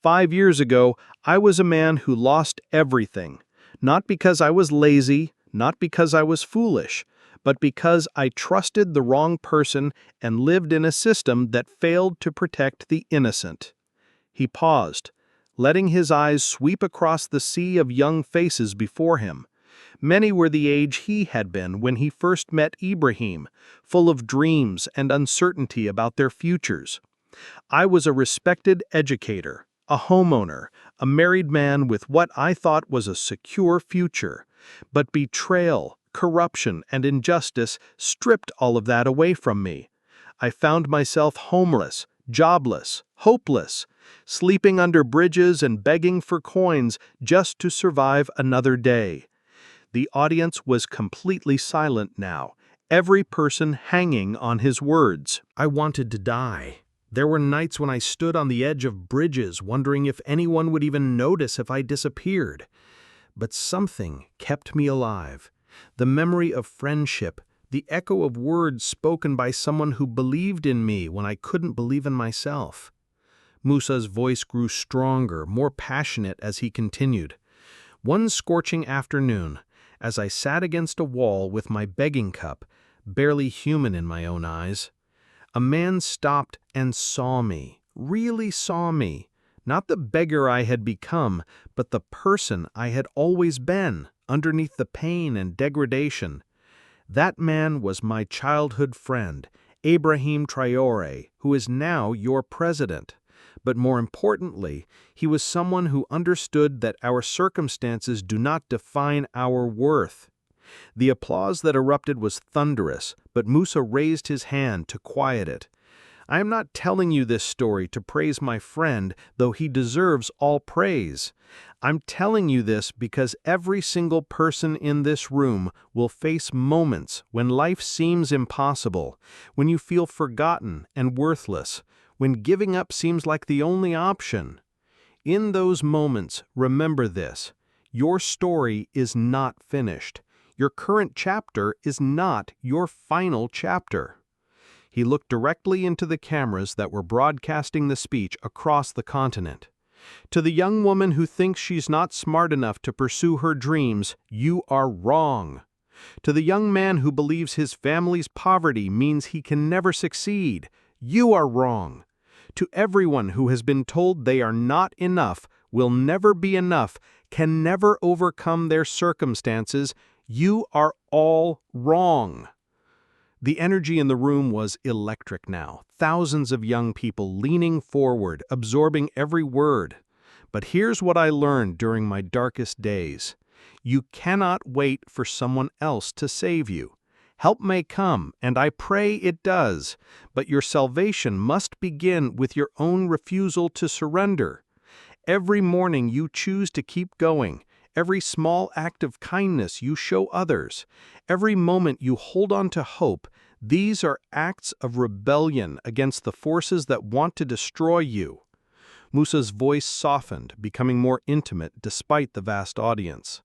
"5 years ago, I was a man who lost everything, not because I was lazy, not because I was foolish, but because I trusted the wrong person and lived in a system that failed to protect the innocent." He paused, letting his eyes sweep across the sea of young faces before him. Many were the age he had been when he first met Ibrahim, full of dreams and uncertainty about their futures. "I was a respected educator, a homeowner, a married man with what I thought was a secure future. But betrayal, corruption, and injustice stripped all of that away from me. I found myself homeless, jobless, hopeless, sleeping under bridges and begging for coins just to survive another day." The audience was completely silent now, every person hanging on his words. "I wanted to die. There were nights when I stood on the edge of bridges wondering if anyone would even notice if I disappeared. But something kept me alive. The memory of friendship, the echo of words spoken by someone who believed in me when I couldn't believe in myself." Musa's voice grew stronger, more passionate as he continued. One scorching afternoon, as I sat against a wall with my begging cup, barely human in my own eyes, a man stopped and saw me, really saw me, not the beggar I had become, but the person I had always been, underneath the pain and degradation. That man was my childhood friend, Ibrahim Traoré, who is now your president. But more importantly, he was someone who understood that our circumstances do not define our worth. The applause that erupted was thunderous, but Musa raised his hand to quiet it. I am not telling you this story to praise my friend, though he deserves all praise. I'm telling you this because every single person in this room will face moments when life seems impossible, when you feel forgotten and worthless, when giving up seems like the only option. In those moments, remember this: your story is not finished. Your current chapter is not your final chapter. He looked directly into the cameras that were broadcasting the speech across the continent. To the young woman who thinks she's not smart enough to pursue her dreams, you are wrong. To the young man who believes his family's poverty means he can never succeed, you are wrong. To everyone who has been told they are not enough, will never be enough, can never overcome their circumstances, you are all wrong. The energy in the room was electric now, thousands of young people leaning forward, absorbing every word. But here's what I learned during my darkest days. You cannot wait for someone else to save you. Help may come, and I pray it does, but your salvation must begin with your own refusal to surrender. Every morning you choose to keep going. Every small act of kindness you show others, every moment you hold on to hope, these are acts of rebellion against the forces that want to destroy you. Musa's voice softened, becoming more intimate despite the vast audience.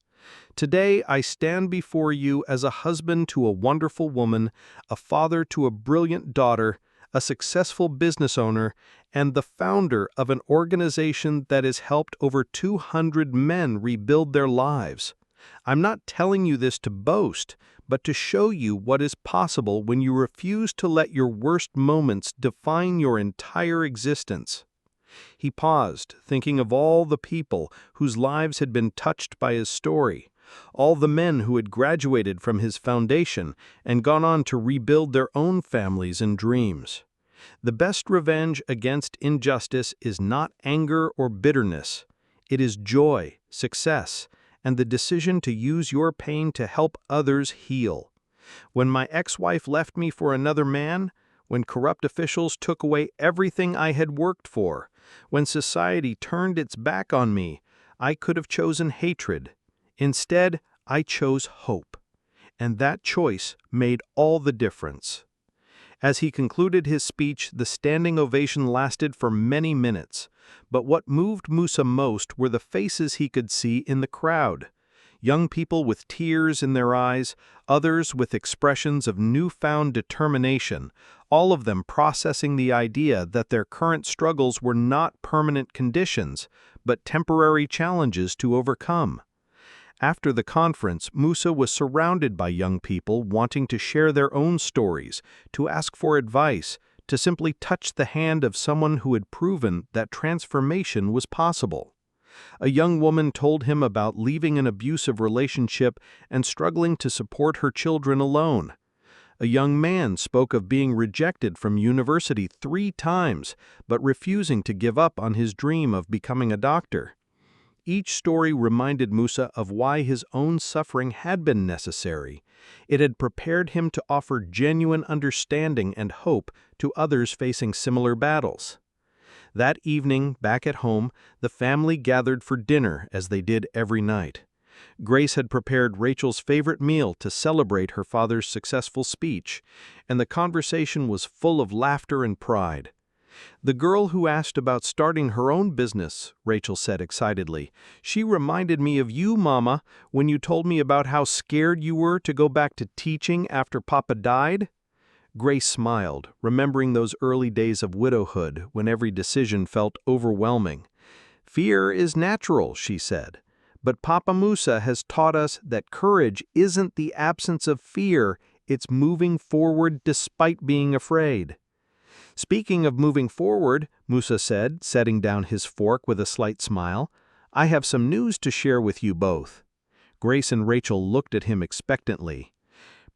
Today I stand before you as a husband to a wonderful woman, a father to a brilliant daughter, a successful business owner, and the founder of an organization that has helped over 200 men rebuild their lives. I'm not telling you this to boast, but to show you what is possible when you refuse to let your worst moments define your entire existence. He paused, thinking of all the people whose lives had been touched by his story, all the men who had graduated from his foundation and gone on to rebuild their own families and dreams. The best revenge against injustice is not anger or bitterness. It is joy, success, and the decision to use your pain to help others heal. When my ex-wife left me for another man, when corrupt officials took away everything I had worked for, when society turned its back on me, I could have chosen hatred. Instead, I chose hope. And that choice made all the difference. As he concluded his speech, the standing ovation lasted for many minutes. But what moved Musa most were the faces he could see in the crowd. Young people with tears in their eyes, others with expressions of newfound determination, all of them processing the idea that their current struggles were not permanent conditions, but temporary challenges to overcome. After the conference, Musa was surrounded by young people wanting to share their own stories, to ask for advice, to simply touch the hand of someone who had proven that transformation was possible. A young woman told him about leaving an abusive relationship and struggling to support her children alone. A young man spoke of being rejected from university 3 times, but refusing to give up on his dream of becoming a doctor. Each story reminded Musa of why his own suffering had been necessary. It had prepared him to offer genuine understanding and hope to others facing similar battles. That evening, back at home, the family gathered for dinner as they did every night. Grace had prepared Rachel's favorite meal to celebrate her father's successful speech, and the conversation was full of laughter and pride. "The girl who asked about starting her own business," Rachel said excitedly. "She reminded me of you, Mama, when you told me about how scared you were to go back to teaching after Papa died." Grace smiled, remembering those early days of widowhood when every decision felt overwhelming. "Fear is natural," she said, "but Papa Musa has taught us that courage isn't the absence of fear, it's moving forward despite being afraid." "Speaking of moving forward," Musa said, setting down his fork with a slight smile, "I have some news to share with you both." Grace and Rachel looked at him expectantly.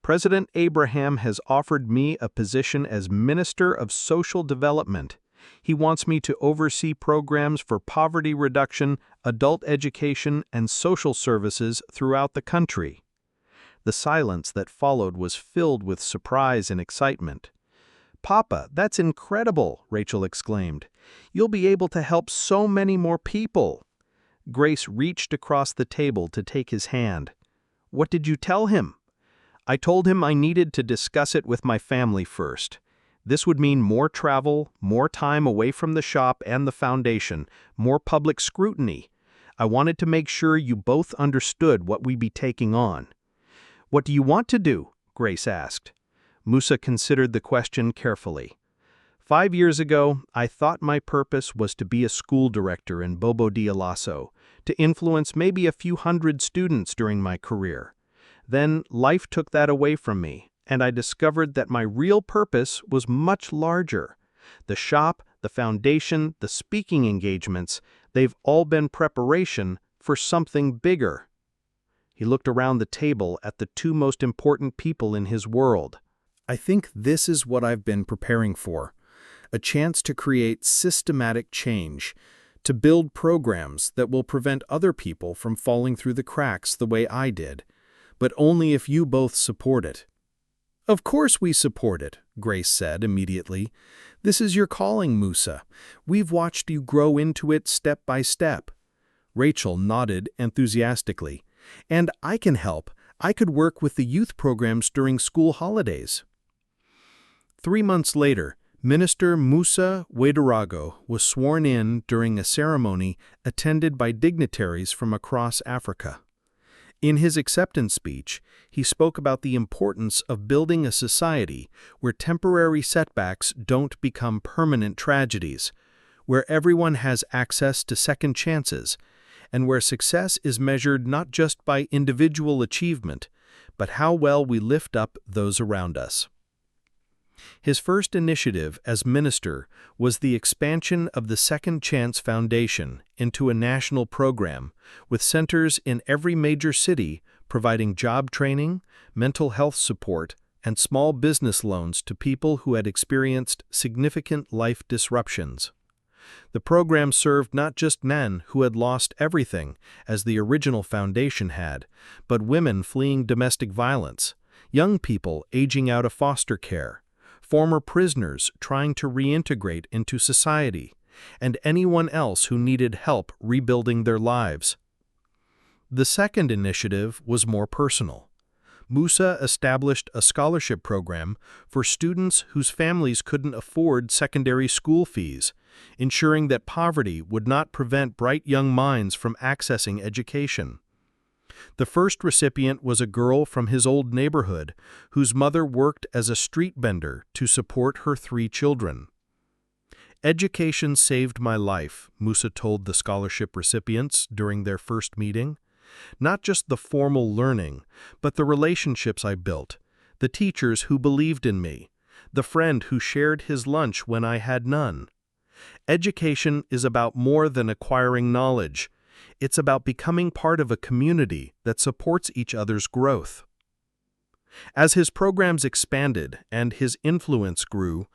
"President Abraham has offered me a position as Minister of Social Development. He wants me to oversee programs for poverty reduction, adult education, and social services throughout the country." The silence that followed was filled with surprise and excitement. "Papa, that's incredible," Rachel exclaimed. "You'll be able to help so many more people." Grace reached across the table to take his hand. "What did you tell him?" "I told him I needed to discuss it with my family first. This would mean more travel, more time away from the shop and the foundation, more public scrutiny. I wanted to make sure you both understood what we'd be taking on." "What do you want to do?" Grace asked. Musa considered the question carefully. 5 years ago, I thought my purpose was to be a school director in Bobo Dioulasso, to influence maybe a few hundred students during my career. Then life took that away from me, and I discovered that my real purpose was much larger. The shop, the foundation, the speaking engagements, they've all been preparation for something bigger. He looked around the table at the two most important people in his world. I think this is what I've been preparing for. A chance to create systematic change, to build programs that will prevent other people from falling through the cracks the way I did, but only if you both support it. "Of course we support it," Grace said immediately. "This is your calling, Musa. We've watched you grow into it step by step." Rachel nodded enthusiastically. "And I can help. I could work with the youth programs during school holidays." 3 months later, Minister Musa Ouedraogo was sworn in during a ceremony attended by dignitaries from across Africa. In his acceptance speech, he spoke about the importance of building a society where temporary setbacks don't become permanent tragedies, where everyone has access to second chances, and where success is measured not just by individual achievement, but how well we lift up those around us. His first initiative as minister was the expansion of the Second Chance Foundation into a national program, with centers in every major city providing job training, mental health support, and small business loans to people who had experienced significant life disruptions. The program served not just men who had lost everything, as the original foundation had, but women fleeing domestic violence, young people aging out of foster care, former prisoners trying to reintegrate into society, and anyone else who needed help rebuilding their lives. The second initiative was more personal. Musa established a scholarship program for students whose families couldn't afford secondary school fees, ensuring that poverty would not prevent bright young minds from accessing education. The first recipient was a girl from his old neighborhood whose mother worked as a street vendor to support her 3 children. "Education saved my life," Musa told the scholarship recipients during their first meeting. "Not just the formal learning, but the relationships I built, the teachers who believed in me, the friend who shared his lunch when I had none. Education is about more than acquiring knowledge. It's about becoming part of a community that supports each other's growth." As his programs expanded and his influence grew,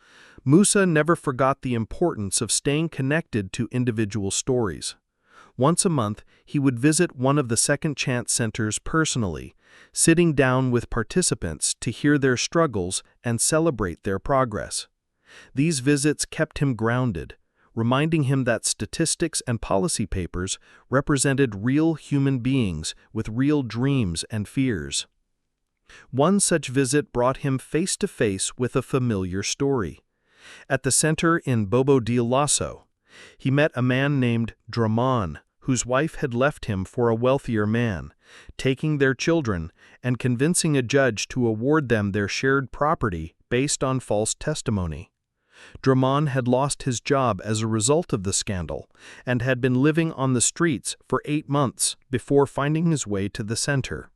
Musa never forgot the importance of staying connected to individual stories. Once a month, he would visit one of the Second Chance centers personally, sitting down with participants to hear their struggles and celebrate their progress. These visits kept him grounded, reminding him that statistics and policy papers represented real human beings with real dreams and fears. One such visit brought him face to face with a familiar story. At the center in Bobo Dioulasso, he met a man named Draman, whose wife had left him for a wealthier man, taking their children and convincing a judge to award them their shared property based on false testimony. Dramon had lost his job as a result of the scandal and had been living on the streets for 8 months before finding his way to the center.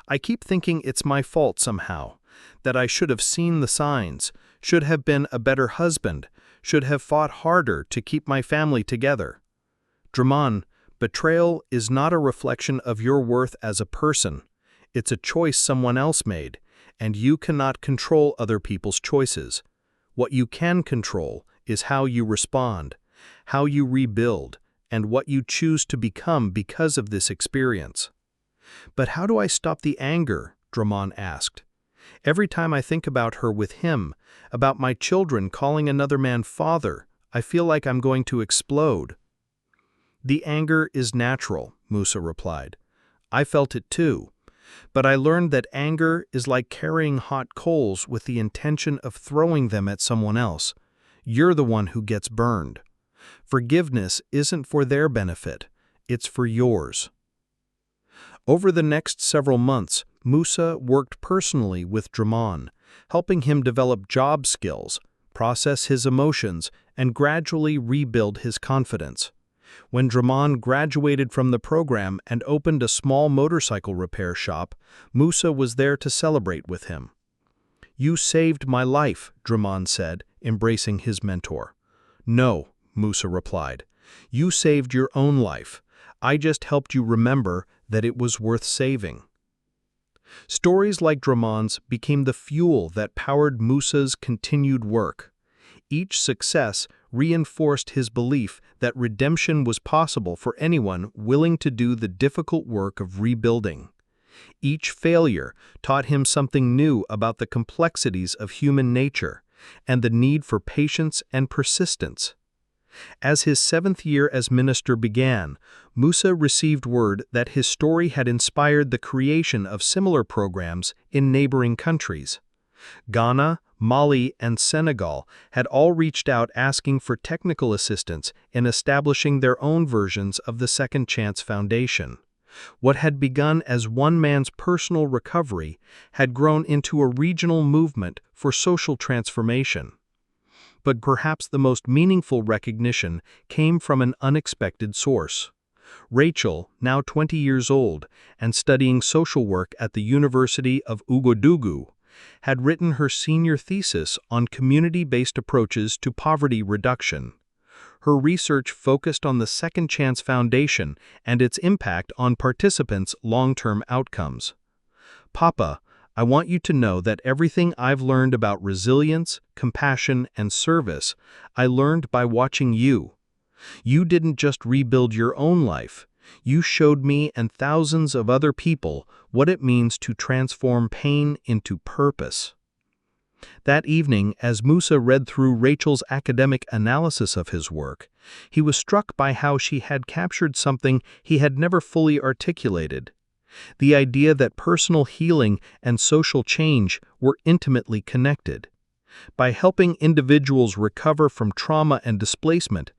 I keep thinking it's my fault somehow, that I should have seen the signs, should have been a better husband, should have fought harder to keep my family together. Dramon, betrayal is not a reflection of your worth as a person. It's a choice someone else made, and you cannot control other people's choices. What you can control is how you respond, how you rebuild, and what you choose to become because of this experience. But how do I stop the anger? Dramon asked. Every time I think about her with him, about my children calling another man father, I feel like I'm going to explode. The anger is natural, Musa replied. I felt it too. But I learned that anger is like carrying hot coals with the intention of throwing them at someone else. You're the one who gets burned. Forgiveness isn't for their benefit, it's for yours. Over the next several months, Musa worked personally with Dramon, helping him develop job skills, process his emotions, and gradually rebuild his confidence. When Dramon graduated from the program and opened a small motorcycle repair shop, Musa was there to celebrate with him. "You saved my life," Dramon said, embracing his mentor. "No," Musa replied. "You saved your own life. I just helped you remember that it was worth saving." Stories like Dramon's became the fuel that powered Musa's continued work. Each success reinforced his belief that redemption was possible for anyone willing to do the difficult work of rebuilding. Each failure taught him something new about the complexities of human nature and the need for patience and persistence. As his 7th year as minister began, Musa received word that his story had inspired the creation of similar programs in neighboring countries. Ghana, Mali, and Senegal had all reached out asking for technical assistance in establishing their own versions of the Second Chance Foundation. What had begun as one man's personal recovery had grown into a regional movement for social transformation. But perhaps the most meaningful recognition came from an unexpected source. Rachel, now 20 years old and studying social work at the University of Ouagadougou, had written her senior thesis on community-based approaches to poverty reduction. Her research focused on the Second Chance Foundation and its impact on participants' long-term outcomes. "Papa, I want you to know that everything I've learned about resilience, compassion, and service, I learned by watching you. You didn't just rebuild your own life. You showed me and thousands of other people what it means to transform pain into purpose." That evening, as Musa read through Rachel's academic analysis of his work, he was struck by how she had captured something he had never fully articulated: the idea that personal healing and social change were intimately connected. By helping individuals recover from trauma and displacement,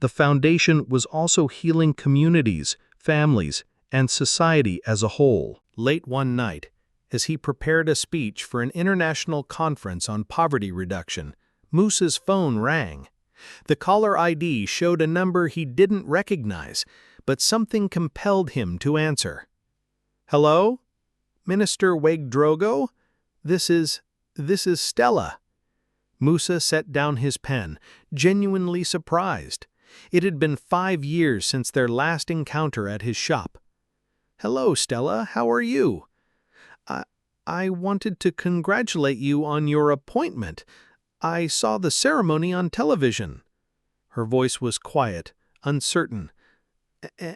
the foundation was also healing communities, families, and society as a whole. Late one night, as he prepared a speech for an international conference on poverty reduction, Musa's phone rang. The caller ID showed a number he didn't recognize, but something compelled him to answer. "Hello? Minister Ouagadougou? This is Stella." Musa set down his pen, genuinely surprised. It had been 5 years since their last encounter at his shop. "Hello, Stella, how are you?" I wanted to congratulate you on your appointment. I saw the ceremony on television." Her voice was quiet, uncertain.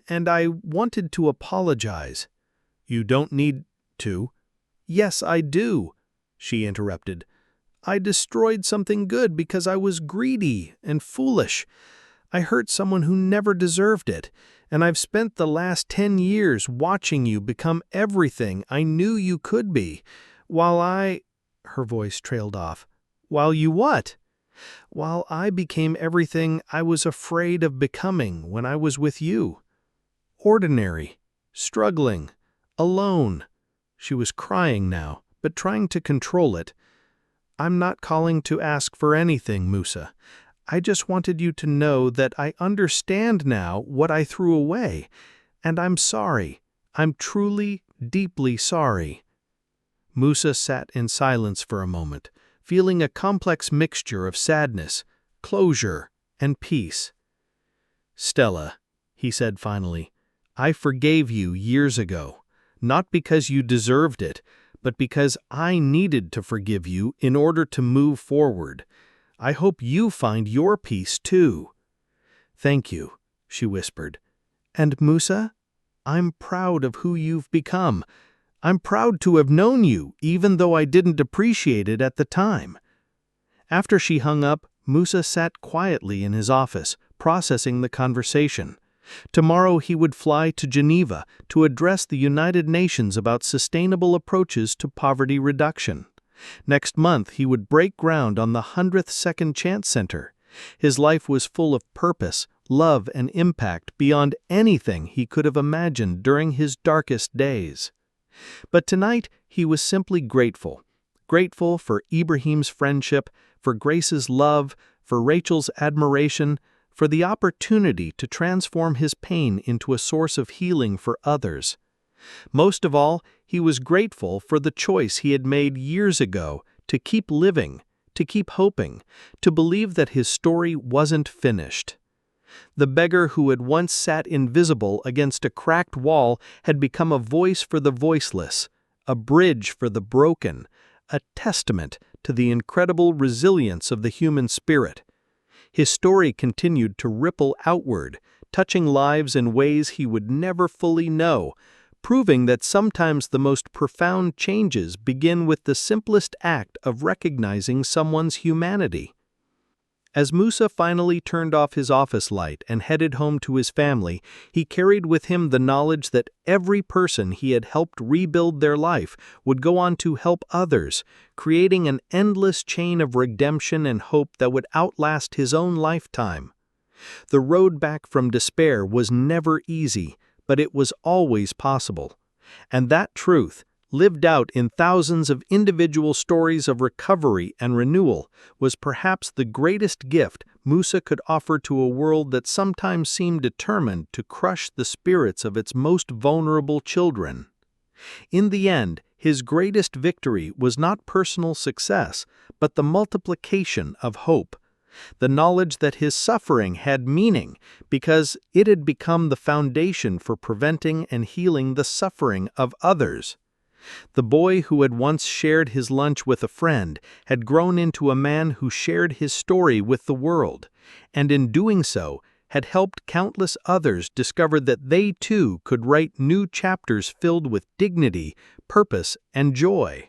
"And I wanted to apologize." "You don't need to." "Yes, I do," she interrupted. "I destroyed something good because I was greedy and foolish. I hurt someone who never deserved it, and I've spent the last 10 years watching you become everything I knew you could be, Her voice trailed off. "While you what?" "While I became everything I was afraid of becoming when I was with you. Ordinary, struggling, alone." She was crying now, but trying to control it. I'm not calling to ask for anything, Musa. I just wanted you to know that I understand now what I threw away, and I'm sorry. I'm truly, deeply sorry." Musa sat in silence for a moment, feeling a complex mixture of sadness, closure, and peace. "Stella," he said finally, "I forgave you years ago, not because you deserved it, but because I needed to forgive you in order to move forward. I hope you find your peace too." "Thank you," she whispered. "And Musa, I'm proud of who you've become. I'm proud to have known you, even though I didn't appreciate it at the time." After she hung up, Musa sat quietly in his office, processing the conversation. Tomorrow he would fly to Geneva to address the United Nations about sustainable approaches to poverty reduction. Next month he would break ground on the 100th Second Chance Center. His life was full of purpose, love, and impact beyond anything he could have imagined during his darkest days. But tonight he was simply grateful. Grateful for Ibrahim's friendship, for Grace's love, for Rachel's admiration, for the opportunity to transform his pain into a source of healing for others. Most of all, he was grateful for the choice he had made years ago to keep living, to keep hoping, to believe that his story wasn't finished. The beggar who had once sat invisible against a cracked wall had become a voice for the voiceless, a bridge for the broken, a testament to the incredible resilience of the human spirit. His story continued to ripple outward, touching lives in ways he would never fully know, proving that sometimes the most profound changes begin with the simplest act of recognizing someone's humanity. As Musa finally turned off his office light and headed home to his family, he carried with him the knowledge that every person he had helped rebuild their life would go on to help others, creating an endless chain of redemption and hope that would outlast his own lifetime. The road back from despair was never easy, but it was always possible. And that truth, lived out in thousands of individual stories of recovery and renewal, was perhaps the greatest gift Musa could offer to a world that sometimes seemed determined to crush the spirits of its most vulnerable children. In the end, his greatest victory was not personal success, but the multiplication of hope. The knowledge that his suffering had meaning because it had become the foundation for preventing and healing the suffering of others. The boy who had once shared his lunch with a friend had grown into a man who shared his story with the world, and in doing so had helped countless others discover that they too could write new chapters filled with dignity, purpose, and joy.